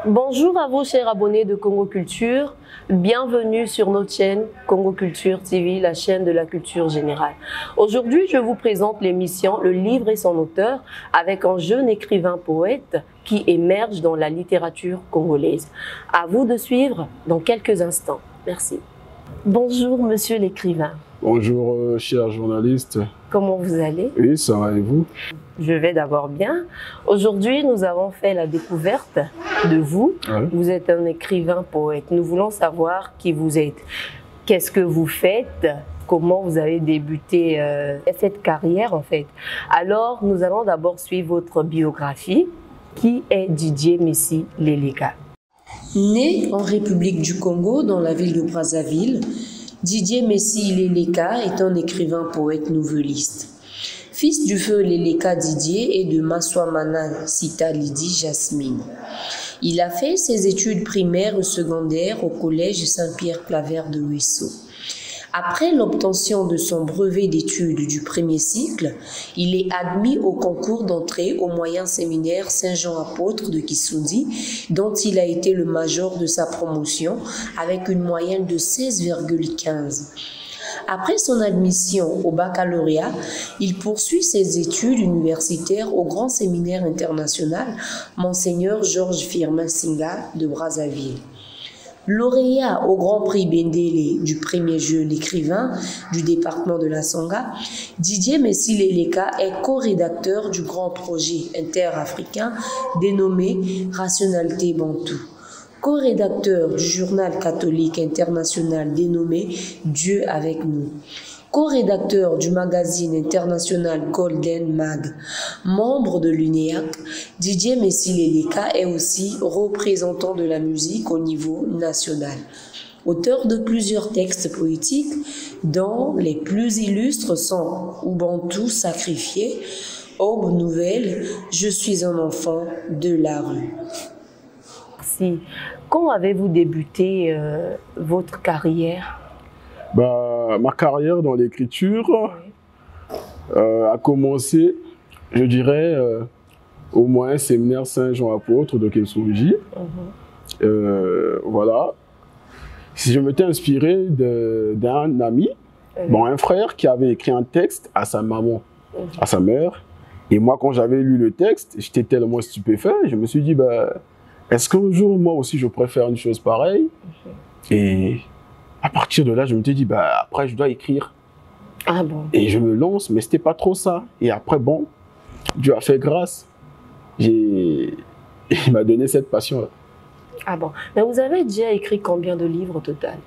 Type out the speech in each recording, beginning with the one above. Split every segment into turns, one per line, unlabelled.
Bonjour à vous, chers abonnés de Congo Culture. Bienvenue sur notre chaîne Congo Culture TV, la chaîne de la culture générale. Aujourd'hui, je vous présente l'émission Le livre et son auteur avec un jeune écrivain poète qui émerge dans la littérature congolaise. À vous de suivre dans quelques instants. Merci. Bonjour, monsieur l'écrivain.
Bonjour, cher journaliste.
Comment vous allez?
Oui, ça va et vous?
Je vais d'abord bien. Aujourd'hui, nous avons fait la découverte de vous.
Ouais.
Vous êtes un écrivain poète. Nous voulons savoir qui vous êtes. Qu'est-ce que vous faites? Comment vous avez débuté cette carrière en fait? Alors, nous allons d'abord suivre votre biographie. Qui est Didier Messi Leleka?
Né en République du Congo, dans la ville de Brazzaville, Didier Messi Leleka est un écrivain poète nouvelliste. Fils du feu Leleka Didier et de Maswamana Sita Lydie Jasmine. Il a fait ses études primaires et secondaires au collège Saint-Pierre-Claver de Huesso. Après l'obtention de son brevet d'études du premier cycle, il est admis au concours d'entrée au moyen séminaire Saint-Jean-Apôtre de Kisundi, dont il a été le major de sa promotion avec une moyenne de 16,15. Après son admission au baccalauréat, il poursuit ses études universitaires au Grand Séminaire international Monseigneur Georges Firmin Singa de Brazzaville. Lauréat au Grand Prix Bendele du premier jeune écrivain du département de la Sangha, Didier Messi Leleka est co-rédacteur du grand projet interafricain dénommé Rationalité Bantou, co-rédacteur du journal catholique international dénommé Dieu avec nous, co-rédacteur du magazine international Golden Mag, membre de l'UNEAC. Didier Messi Leleka est aussi représentant de la musique au niveau national. Auteur de plusieurs textes poétiques, dont les plus illustres sont Ubuntu sacrifié, Aube nouvelle, Je suis un enfant de la rue.
Merci. Quand avez-vous débuté votre carrière?
Ma carrière dans l'écriture a commencé, je dirais, au moyen séminaire Saint-Jean-Apôtre de Kisundi. Voilà. Si je m'étais inspiré d'un ami, un frère qui avait écrit un texte à sa maman, à sa mère. Et moi, quand j'avais lu le texte, j'étais tellement stupéfait, je me suis dit, est-ce qu'un jour, moi aussi, je pourrais faire une chose pareille? Et à partir de là, je me suis dit, après, je dois écrire.
Ah bon?
Et je me lance, mais c'était pas trop ça. Et après, bon, Dieu a fait grâce. Il m'a donné cette passion-là.
Ah bon? Mais vous avez déjà écrit combien de livres au total?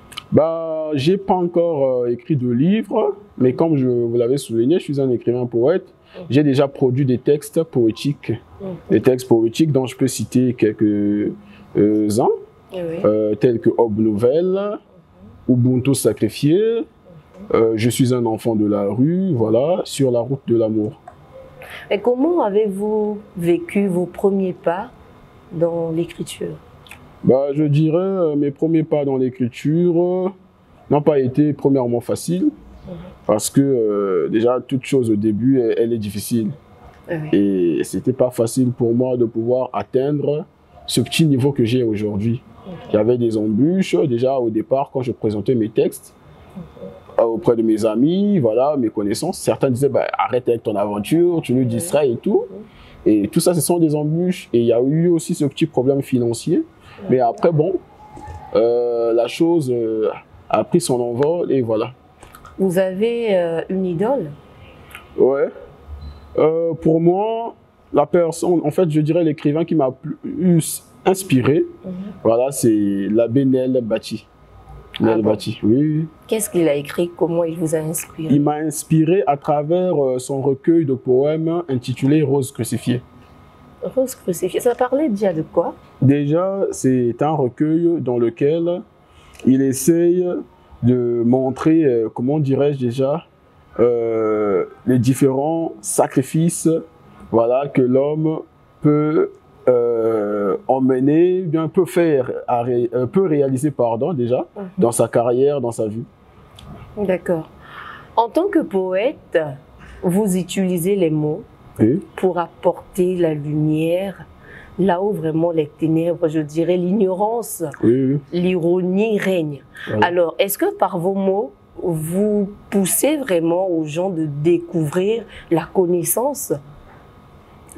J'ai pas encore écrit de livres, mais comme vous l'avez souligné, je suis un écrivain poète. J'ai déjà produit des textes poétiques. Des textes poétiques dont je peux citer quelques-uns, tels que Aube nouvelle, Ubuntu sacrifié, Je suis un enfant de la rue, voilà, Sur la route de l'amour.
Et comment avez-vous vécu vos premiers pas dans l'écriture?
Je dirais mes premiers pas dans l'écriture n'ont pas été premièrement faciles, parce que déjà toute chose au début, elle est difficile. Et c'était pas facile pour moi de pouvoir atteindre ce petit niveau que j'ai aujourd'hui. Il y avait des embûches déjà au départ quand je présentais mes textes auprès de mes amis, voilà, mes connaissances. Certains disaient arrête avec ton aventure, tu nous distrais et tout. Et tout ça, ce sont des embûches. Et il y a eu aussi ce petit problème financier. Mais après, bon, la chose a pris son envol et voilà.
Vous avez une idole?
Ouais. Pour moi, la personne, en fait, je dirais l'écrivain qui m'a plus inspiré, voilà, c'est l'abbé Nel Bati. Nel Bati, oui.
Qu'est-ce qu'il a écrit? Comment il vous a inspiré?
Il m'a inspiré à travers son recueil de poèmes intitulé Rose crucifiée.
Rose crucifiée, ça parlait déjà de quoi?
Déjà, c'est un recueil dans lequel il essaye de montrer, comment dirais-je déjà, les différents sacrifices, voilà, que l'homme peut emmener, bien peut réaliser, pardon, déjà, dans sa carrière, dans sa vie.
D'accord. En tant que poète, vous utilisez les mots pour apporter la lumière là où vraiment les ténèbres, je dirais l'ignorance, l'ironie règne. Voilà. Alors, est-ce que par vos mots, vous poussez vraiment aux gens de découvrir la connaissance?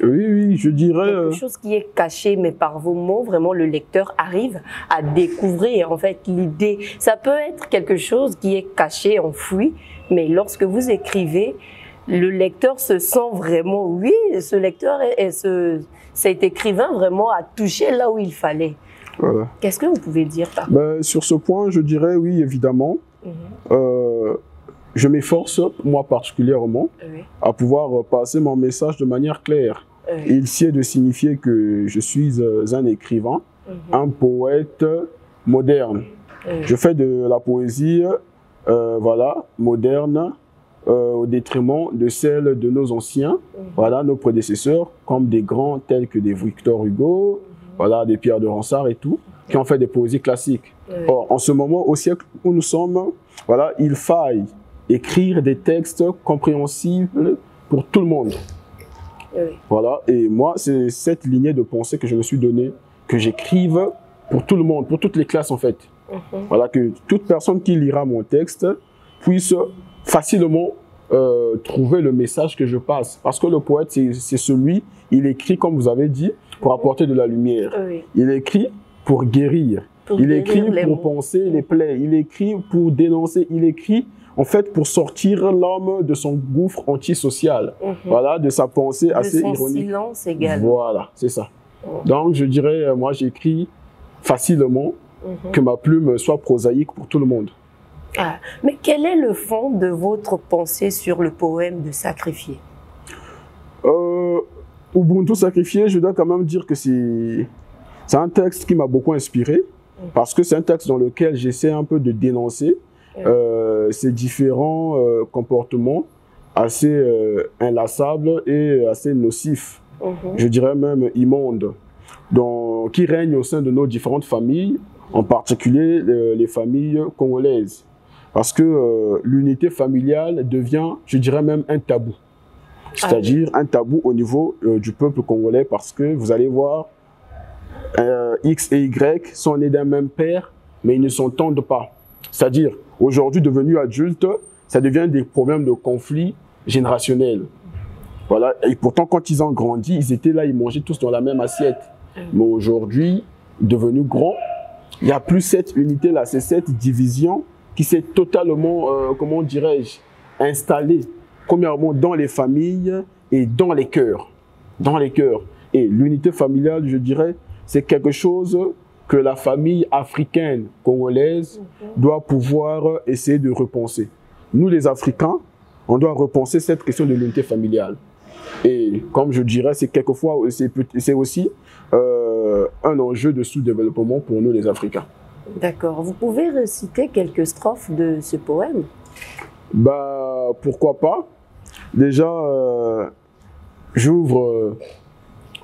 Oui, je dirais...
Quelque chose qui est caché, mais par vos mots, vraiment, le lecteur arrive à découvrir. En fait, l'idée, ça peut être quelque chose qui est caché, enfoui, mais lorsque vous écrivez, le lecteur se sent vraiment, oui, ce lecteur, cet écrivain vraiment a touché là où il fallait. Voilà. Qu'est-ce que vous pouvez dire par
là? Sur ce point, je dirais oui, évidemment. Je m'efforce, moi particulièrement, à pouvoir passer mon message de manière claire. Il sied de signifier que je suis un écrivain, un poète moderne. Je fais de la poésie voilà, moderne au détriment de celle de nos anciens, voilà, nos prédécesseurs, comme des grands tels que des Victor Hugo, voilà, des Pierre de Ronsard et tout, qui ont fait des poésies classiques. Or, en ce moment, au siècle où nous sommes, voilà, il faille écrire des textes compréhensibles pour tout le monde. Voilà, et moi, c'est cette lignée de pensée que je me suis donnée, que j'écrive pour tout le monde, pour toutes les classes en fait. Voilà, que toute personne qui lira mon texte puisse facilement trouver le message que je passe. Parce que le poète, c'est celui, il écrit, comme vous avez dit, pour apporter de la lumière. Il écrit pour guérir. Il écrit pour penser les plaies. Il écrit pour dénoncer. Il écrit en fait pour sortir l'homme de son gouffre antisocial. Voilà, de sa pensée assez ironique. De son
silence également.
Voilà, c'est ça. Donc je dirais, moi j'écris facilement, que ma plume soit prosaïque pour tout le monde.
Ah, mais quel est le fond de votre pensée sur le poème de Sacrifié?
Ubuntu Sacrifié, je dois quand même dire que c'est un texte qui m'a beaucoup inspiré, parce que c'est un texte dans lequel j'essaie un peu de dénoncer ces différents comportements assez inlassables et assez nocifs, je dirais même immondes, qui règnent au sein de nos différentes familles, en particulier les familles congolaises. Parce que l'unité familiale devient, je dirais même, un tabou. C'est-à-dire un tabou au niveau du peuple congolais, parce que vous allez voir, X et Y sont nés d'un même père, mais ils ne s'entendent pas. C'est-à-dire, aujourd'hui, devenus adultes, ça devient des problèmes de conflit générationnel. Voilà. Et pourtant, quand ils ont grandi, ils étaient là, ils mangeaient tous dans la même assiette. Mais aujourd'hui, devenus grands, il n'y a plus cette unité-là, c'est cette division qui s'est totalement, comment dirais-je, installée, premièrement dans les familles et dans les cœurs. Dans les cœurs. Et l'unité familiale, je dirais, c'est quelque chose que la famille africaine congolaise doit pouvoir essayer de repenser. Nous, les Africains, on doit repenser cette question de l'unité familiale. Et comme je dirais, c'est quelquefois, c'est aussi un enjeu de sous-développement pour nous, les Africains.
D'accord. Vous pouvez reciter quelques strophes de ce poème?
Bah, pourquoi pas. Déjà, j'ouvre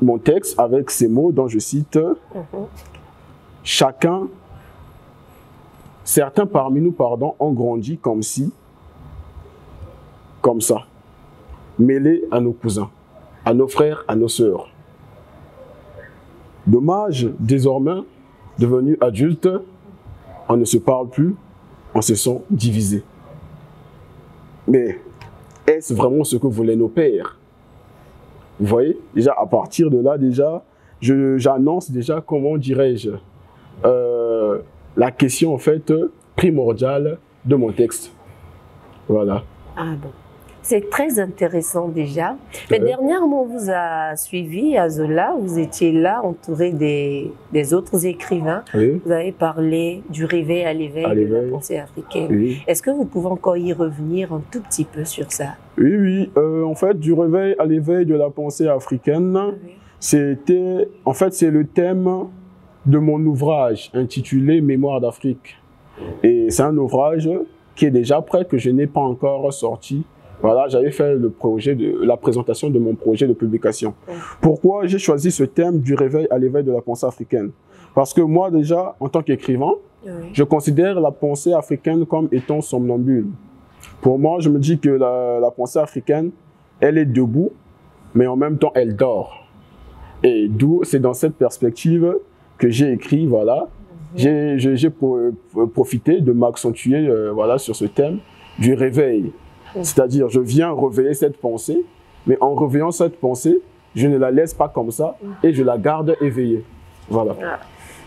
mon texte avec ces mots dont je cite chacun, certains parmi nous, pardon, ont grandi comme si, comme ça, mêlés à nos cousins, à nos frères, à nos sœurs. Dommage, désormais, devenus adultes, on ne se parle plus, on se sent divisés. Mais est-ce vraiment ce que voulaient nos pères? Vous voyez, déjà à partir de là, déjà, j'annonce déjà, comment dirais-je, la question en fait primordiale de mon texte. Voilà.
Ah bon. C'est très intéressant déjà. Mais dernièrement, on vous a suivi à Zola, vous étiez là entouré des autres écrivains. Oui. Vous avez parlé du réveil à l'éveil de la pensée africaine. Oui. Est-ce que vous pouvez encore y revenir un tout petit peu sur ça?
Oui, oui. En fait, du réveil à l'éveil de la pensée africaine, c'était, en fait, c'est le thème de mon ouvrage intitulé Mémoire d'Afrique. Et c'est un ouvrage qui est déjà prêt, que je n'ai pas encore sorti. Voilà, j'avais fait la présentation de mon projet de publication. Pourquoi j'ai choisi ce thème du réveil à l'éveil de la pensée africaine? Parce que moi, déjà, en tant qu'écrivain, je considère la pensée africaine comme étant somnambule. Pour moi, je me dis que la pensée africaine, elle est debout, mais en même temps, elle dort. Et d'où, c'est dans cette perspective que j'ai écrit, voilà. J'ai profité de m'accentuer voilà, sur ce thème du réveil. C'est-à-dire, je viens réveiller cette pensée, mais en réveillant cette pensée, je ne la laisse pas comme ça et je la garde éveillée. Voilà.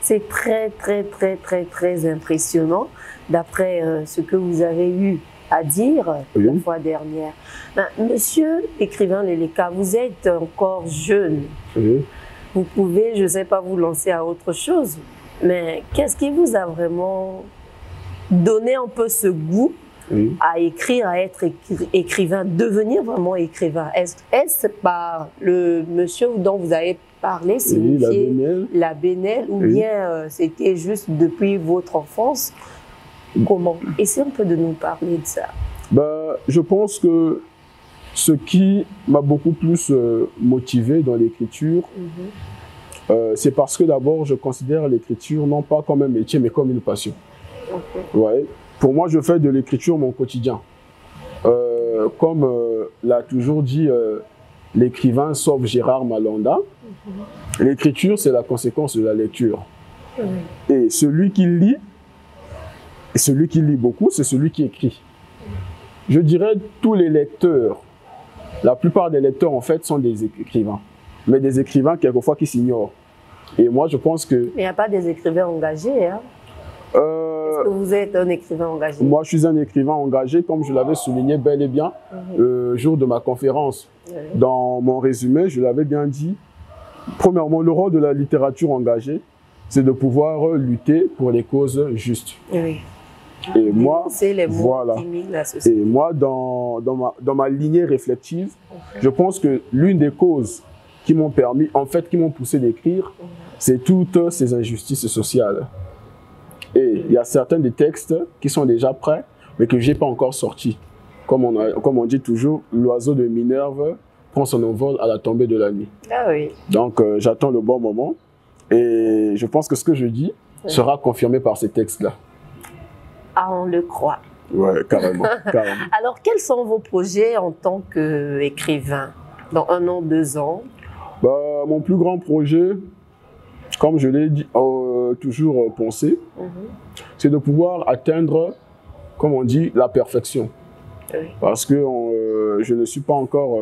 C'est très, très, très, très, très impressionnant d'après ce que vous avez eu à dire la fois dernière. Ben, monsieur écrivain Leleka, vous êtes encore jeune. Vous pouvez, je ne sais pas, vous lancer à autre chose, mais qu'est-ce qui vous a vraiment donné un peu ce goût à écrire, à être écrivain, devenir vraiment écrivain? Est-ce par le monsieur dont vous avez parlé, signifié la Bénel, ou bien c'était juste depuis votre enfance? Comment? Essayez un peu de nous parler de ça.
Ben, je pense que ce qui m'a beaucoup plus motivé dans l'écriture, c'est parce que d'abord, je considère l'écriture non pas comme un métier, mais comme une passion. Ouais. Pour moi, je fais de l'écriture mon quotidien. Comme l'a toujours dit l'écrivain sauf Gérard Malanda, l'écriture, c'est la conséquence de la lecture. Et celui qui lit, beaucoup, c'est celui qui écrit. Je dirais tous les lecteurs, la plupart des lecteurs en fait sont des écrivains. Mais des écrivains quelquefois qui s'ignorent. Et moi je pense que...
Mais il n'y a pas des écrivains engagés, hein? Est-ce que vous êtes un écrivain engagé?
Moi je suis un écrivain engagé, comme je l'avais souligné bel et bien le jour de ma conférence. Dans mon résumé, je l'avais bien dit. Premièrement, le rôle de la littérature engagée, c'est de pouvoir lutter pour les causes justes. Et moi, voilà. Et moi, dans ma lignée réflexive, je pense que l'une des causes qui m'ont permis, en fait, qui m'ont poussé d'écrire, c'est toutes ces injustices sociales. Et il y a certains des textes qui sont déjà prêts, mais que je n'ai pas encore sortis. Comme on dit toujours, l'oiseau de Minerve prend son envol à la tombée de la nuit. Donc, j'attends le bon moment. Et je pense que ce que je dis sera confirmé par ces textes-là.
Ah, on le croit.
Ouais, carrément, carrément.
Alors, quels sont vos projets en tant qu'écrivain dans 1 an, 2 ans?
Bah, mon plus grand projet, comme je l'ai dit, toujours pensé, c'est de pouvoir atteindre, comme on dit, la perfection. Parce que je ne suis pas encore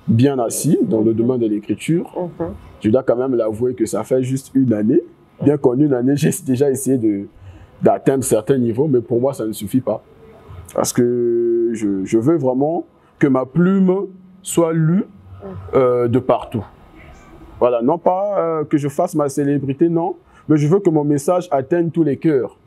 bien assis dans le domaine de l'écriture. Je dois quand même l'avouer que ça fait juste 1 année. Bien qu'en 1 année, j'ai déjà essayé d'atteindre certains niveaux, mais pour moi, ça ne suffit pas. Parce que je veux vraiment que ma plume soit lue de partout. Voilà, non pas que je fasse ma célébrité, non, mais je veux que mon message atteigne tous les cœurs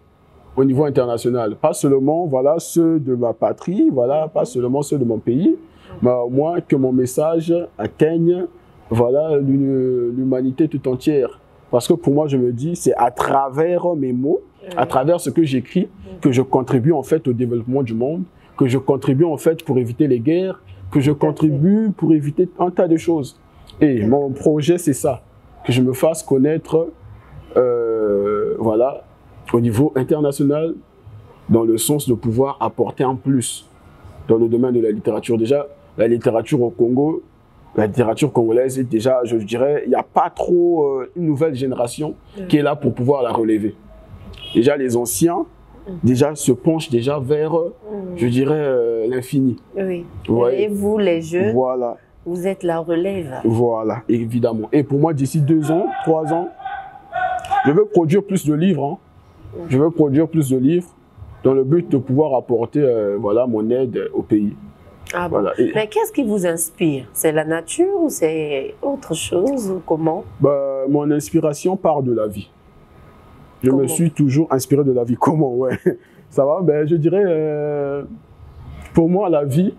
au niveau international. Pas seulement voilà, ceux de ma patrie, voilà, pas seulement ceux de mon pays, mais au moins que mon message atteigne voilà, l'humanité tout entière. Parce que pour moi, je me dis, c'est à travers mes mots, à travers ce que j'écris, que je contribue en fait au développement du monde, que je contribue en fait pour éviter les guerres, que je contribue pour éviter un tas de choses. Et mon projet, c'est ça, que je me fasse connaître voilà, au niveau international, dans le sens de pouvoir apporter un plus dans le domaine de la littérature. Déjà, la littérature au Congo, la littérature congolaise, déjà, je dirais, il n'y a pas trop une nouvelle génération qui est là pour pouvoir la relever. Déjà, les anciens, déjà, se penchent déjà vers, je dirais, l'infini.
Oui. Ouais. Et vous, les jeunes,
voilà.
Vous êtes la relève.
Voilà, évidemment. Et pour moi, d'ici 2 ans, 3 ans, je veux produire plus de livres. Hein. Je veux produire plus de livres dans le but de pouvoir apporter voilà, mon aide au pays.
Ah bon. Voilà. Mais qu'est-ce qui vous inspire? C'est la nature ou c'est autre chose ou comment?
Bah, mon inspiration part de la vie. Je me suis toujours inspiré de la vie. Comment? Ouais. Ça va? Ben, je dirais, pour moi, la vie,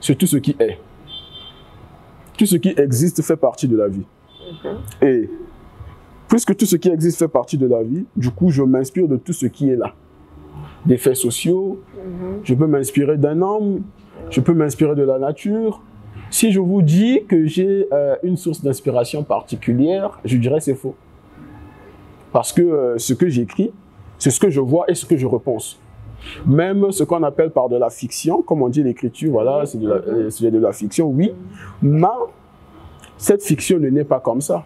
c'est tout ce qui est. Tout ce qui existe fait partie de la vie. Et puisque tout ce qui existe fait partie de la vie, du coup, je m'inspire de tout ce qui est là. Des faits sociaux, je peux m'inspirer d'un homme, je peux m'inspirer de la nature. Si je vous dis que j'ai une source d'inspiration particulière, je dirais c'est faux. Parce que ce que j'écris, c'est ce que je vois et ce que je repense. Même ce qu'on appelle par de la fiction, comme on dit l'écriture, voilà, c'est de la fiction, oui. Mais cette fiction ne naît pas comme ça.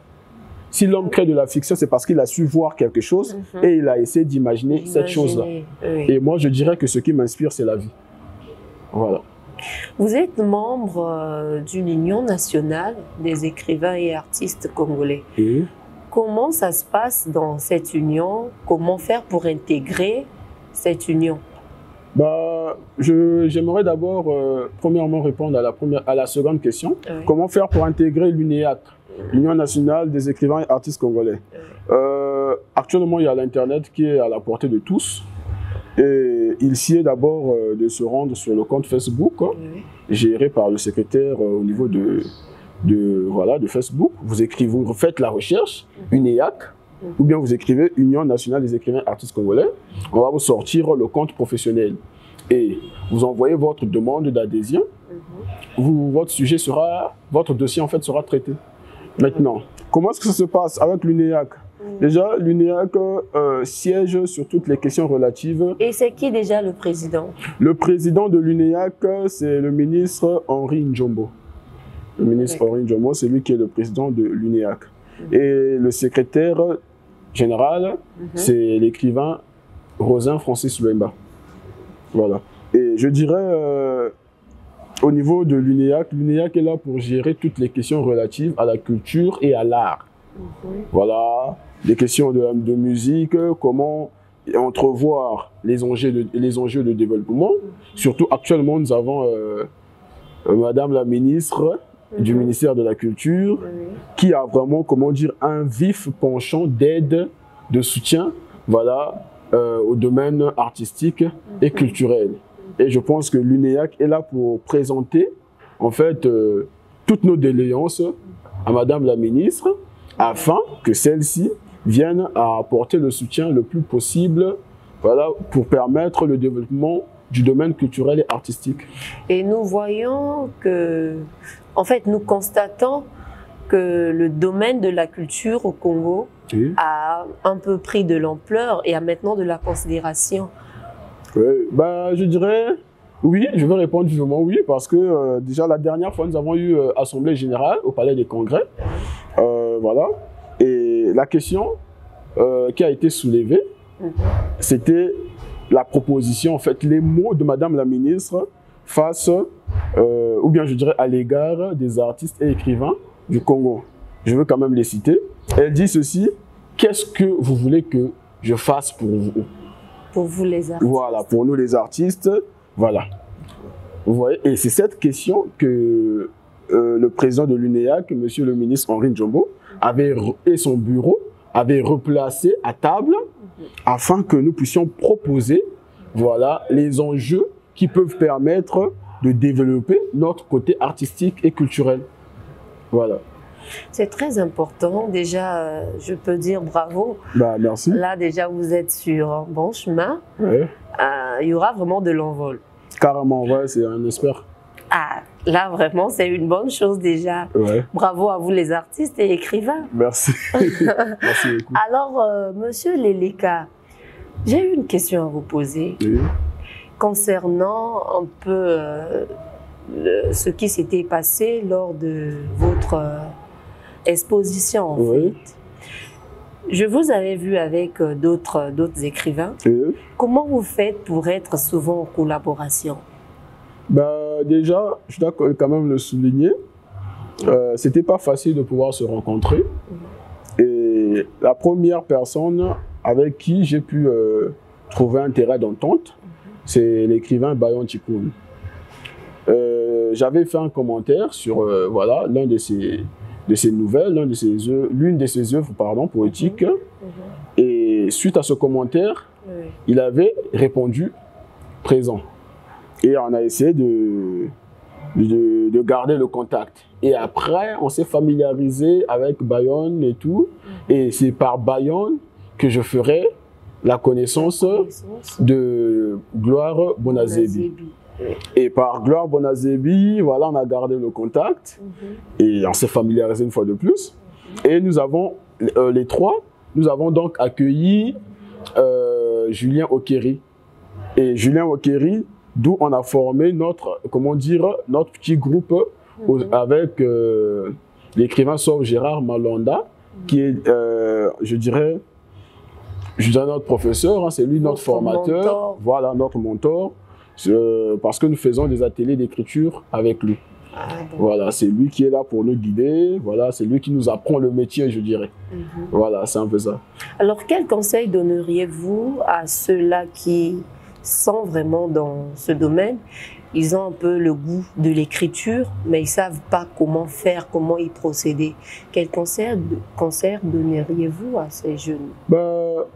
Si l'homme crée de la fiction, c'est parce qu'il a su voir quelque chose et il a essayé d'imaginer cette chose-là.
Oui.
Et moi, je dirais que ce qui m'inspire, c'est la vie. Voilà.
Vous êtes membre d'une union nationale des écrivains et artistes congolais.
Et
comment ça se passe dans cette union? Comment faire pour intégrer cette union?
bah, j'aimerais d'abord, premièrement, répondre à la seconde question.
Oui.
Comment faire pour intégrer l'UNEAC, l'Union nationale des écrivains et artistes congolais? Actuellement, il y a l'Internet qui est à la portée de tous. Et il s'y est d'abord de se rendre sur le compte Facebook, géré par le secrétaire au niveau de Facebook. Vous faites la recherche, UNEAC, ou bien vous écrivez Union nationale des écrivains et artistes congolais. On va vous sortir le compte professionnel. Et vous envoyez votre demande d'adhésion. Votre dossier en fait sera traité. Maintenant, comment est-ce que ça se passe avec l'UNEAC? Déjà, l'UNEAC siège sur toutes les questions relatives.
Et c'est qui déjà le président?
Le président de l'UNEAC, c'est le ministre Henri Njombo. Le ministre Henri Njombo, c'est lui qui est le président de l'UNEAC. Et le secrétaire général, c'est l'écrivain Rosin Francis Luemba. Voilà. Et je dirais, au niveau de l'UNEAC, l'UNEAC est là pour gérer toutes les questions relatives à la culture et à l'art. Voilà, des questions de musique, comment entrevoir les enjeux de développement. Surtout actuellement, nous avons Madame la ministre du ministère de la Culture qui a vraiment, comment dire, un vif penchant d'aide, de soutien, voilà, au domaine artistique et culturel. Et je pense que l'UNEAC est là pour présenter, en fait, toutes nos doléances à Madame la ministre, afin que celle-ci vienne à apporter le soutien le plus possible, voilà, pour permettre le développement du domaine culturel et artistique.
Et nous voyons que, en fait, nous constatons que le domaine de la culture au Congo a un peu pris de l'ampleur et a maintenant de la considération.
Bah, je dirais oui, je vais répondre vivement oui, parce que déjà la dernière fois, nous avons eu Assemblée Générale au Palais des Congrès. Voilà. Et la question qui a été soulevée, c'était la proposition, en fait, les mots de Madame la ministre face, ou bien je dirais à l'égard des artistes et écrivains du Congo. Je veux quand même les citer. Elle dit ceci: qu'est-ce que vous voulez que je fasse pour vous?
Pour vous les artistes.
Voilà, pour nous les artistes, voilà. Vous voyez, et c'est cette question que le président de l'UNEAC, monsieur le ministre Henri Njombo, et son bureau avaient replacé à table afin que nous puissions proposer, voilà, les enjeux qui peuvent permettre de développer notre côté artistique et culturel. Voilà.
C'est très important. Déjà, je peux dire bravo.
Bah, merci.
Là, déjà, vous êtes sur un bon chemin. Il y aura vraiment de l'envol.
Carrément, ouais, c'est un espoir.
Ah, là, vraiment, c'est une bonne chose déjà. Bravo à vous, les artistes et écrivains.
Merci. Merci beaucoup.
Alors, monsieur Leleka, j'ai une question à vous poser concernant un peu ce qui s'était passé lors de votre exposition, en fait. Je vous avais vu avec d'autres écrivains. Comment vous faites pour être souvent en collaboration?
Bah, déjà, je dois quand même le souligner, c'était pas facile de pouvoir se rencontrer. Et la première personne avec qui j'ai pu trouver un terrain d'entente, c'est l'écrivain Bayon Chikoun. J'avais fait un commentaire sur voilà, l'une de ses nouvelles, l'une de ses œuvres poétiques. Et suite à ce commentaire, il avait répondu présent. Et on a essayé de garder le contact. Et après, on s'est familiarisé avec Bayonne et tout. Et c'est par Bayonne que je ferai la connaissance de Gloire Bonazebi. Et par Gloire Bonazebi, voilà, on a gardé le contact. Et on s'est familiarisé une fois de plus. Et nous avons, les trois, nous avons donc accueilli Julien Okeri. Et Julien Okeri, d'où on a formé notre, comment dire, notre petit groupe avec l'écrivain Sauve Gérard Malonda, qui est, je dirais notre professeur, hein, c'est lui notre formateur, mentor. Voilà, notre mentor, parce que nous faisons des ateliers d'écriture avec lui. Ah, bon. Voilà, c'est lui qui est là pour nous guider, voilà, c'est lui qui nous apprend le métier, je dirais. Voilà, c'est un peu ça.
Alors, quel conseil donneriez-vous à ceux-là qui sont vraiment dans ce domaine? Ils ont un peu le goût de l'écriture, mais ils ne savent pas comment faire, comment y procéder. Quel conseil donneriez-vous à ces jeunes?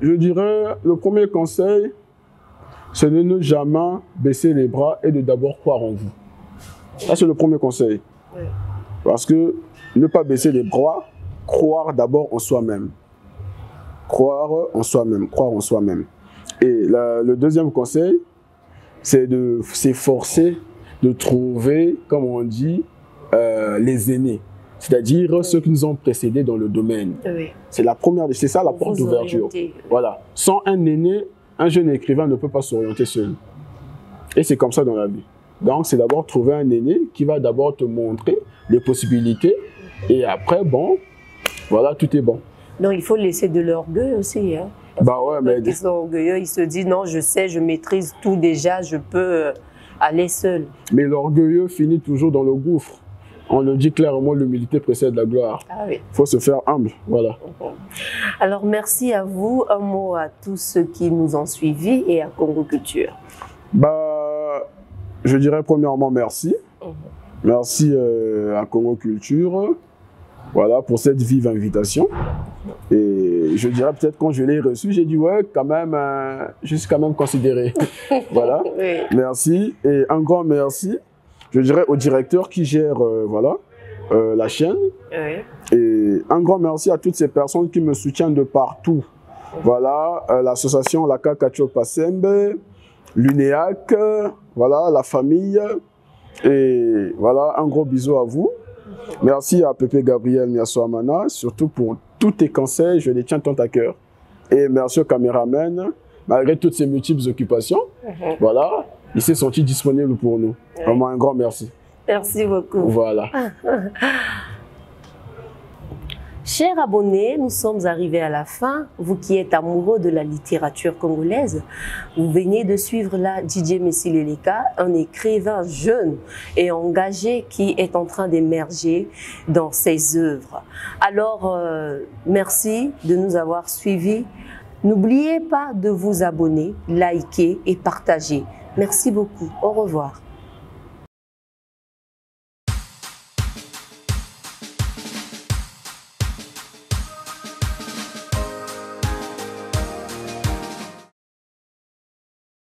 Je dirais, le premier conseil, c'est de ne jamais baisser les bras et de d'abord croire en vous. Ça, c'est le premier conseil. Oui. Parce que ne pas baisser les bras, croire d'abord en soi-même. Croire en soi-même, croire en soi-même. Et le deuxième conseil, c'est de s'efforcer de trouver, comme on dit, les aînés. C'est-à-dire ceux qui nous ont précédés dans le domaine. Oui. C'est la première, c'est ça la porte d'ouverture. Voilà. Sans un aîné, un jeune écrivain ne peut pas s'orienter seul. Et c'est comme ça dans la vie. Donc, c'est d'abord trouver un aîné qui va d'abord te montrer les possibilités. Et après, bon, voilà, tout est bon.
Donc, il faut laisser de l'orgueil aussi. Hein.
Ouais, mais...
Ils sont orgueilleux, ils se disent, non, je sais, je maîtrise tout déjà, je peux aller seul.
Mais l'orgueilleux finit toujours dans le gouffre. On le dit clairement, l'humilité précède la gloire. Ah oui. Il faut se faire humble, voilà.
Alors, merci à vous. Un mot à tous ceux qui nous ont suivis et à Congo Culture.
Je dirais premièrement merci. Merci à Congo Culture, voilà, pour cette vive invitation. Et je dirais peut-être quand je l'ai reçu, j'ai dit ouais, quand même, je suis quand même considéré. Voilà, oui. Merci. Et un grand merci, je dirais au directeur qui gère voilà, la chaîne. Oui. Et un grand merci à toutes ces personnes qui me soutiennent de partout. Voilà, l'association Laka Kacho Pasembe, l'UNEAC, voilà, la famille, et voilà, un gros bisou à vous. Merci à Pépé Gabriel Niasoamana, surtout pour tous tes conseils, je les tiens tant à cœur. Et merci au caméraman, malgré toutes ses multiples occupations, voilà, il s'est senti disponible pour nous. Vraiment un grand merci.
Merci beaucoup.
Voilà.
Chers abonnés, nous sommes arrivés à la fin. Vous qui êtes amoureux de la littérature congolaise, vous venez de suivre là Didier Messi-Leleka, un écrivain jeune et engagé qui est en train d'émerger dans ses œuvres. Alors, merci de nous avoir suivis. N'oubliez pas de vous abonner, liker et partager. Merci beaucoup. Au revoir.